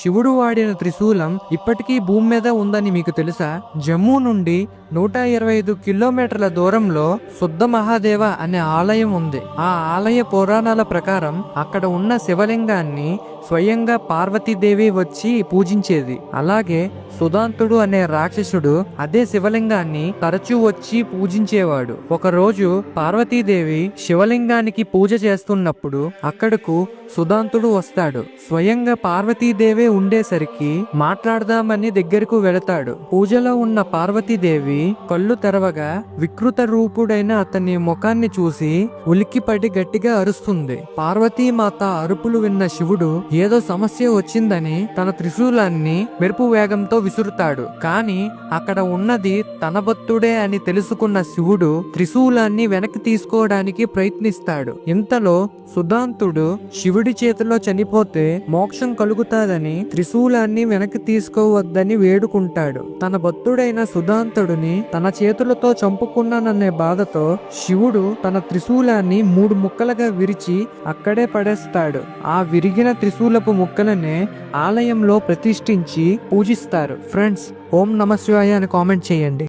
శివుడు వాడిన త్రిశూలం ఇప్పటికీ భూమి మీద ఉందని మీకు తెలుసా? జమ్మూ నుండి 125 కిలోమీటర్ల దూరంలో శుద్ధ మహాదేవ అనే ఆలయం ఉంది. ఆ ఆలయ పురాణాల ప్రకారం అక్కడ ఉన్న శివలింగాన్ని స్వయంగా పార్వతీదేవి వచ్చి పూజించేది. అలాగే సుధాంతుడు అనే రాక్షసుడు అదే శివలింగాన్ని తరచూ వచ్చి పూజించేవాడు. ఒకరోజు పార్వతీదేవి శివలింగానికి పూజ చేస్తున్నప్పుడు అక్కడకు సుధాంతుడు వస్తాడు. స్వయంగా పార్వతీదేవి ఉండేసరికి మాట్లాడదామని దగ్గరకు వెళతాడు. పూజలో ఉన్న పార్వతీదేవి కళ్ళు తెరవగా వికృత రూపుడైన అతని ముఖాన్ని చూసి ఉలిక్కిపడి గట్టిగా అరుస్తుంది. పార్వతీమాత అరుపులు విన్న శివుడు ఏదో సమస్య వచ్చిందని తన త్రిశూలాన్ని మెరుపు వేగంతో విసురుతాడు. కాని అక్కడ ఉన్నది తన భక్తుడే అని తెలుసుకున్న శివుడు త్రిశూలాన్ని వెనక్కి తీసుకోవడానికి ప్రయత్నిస్తాడు. ఇంతలో సుధాంతుడు శివుడి చేతిలో చనిపోతే మోక్షం కలుగుతాదని త్రిశూలాన్ని వెనక్కి తీసుకోవద్దని వేడుకుంటాడు. తన భక్తుడైన సుధాంతుడిని తన చేతులతో చంపుకున్నాననే బాధతో శివుడు తన త్రిశూలాన్ని 3 ముక్కలుగా విరిచి అక్కడే పడేస్తాడు. ఆ విరిగిన త్రిశూలపు ముక్కలనే ఆలయంలో ప్రతిష్ఠించి పూజిస్తారు. ఫ్రెండ్స్, ఓం నమ శివాయ అని కామెంట్ చేయండి.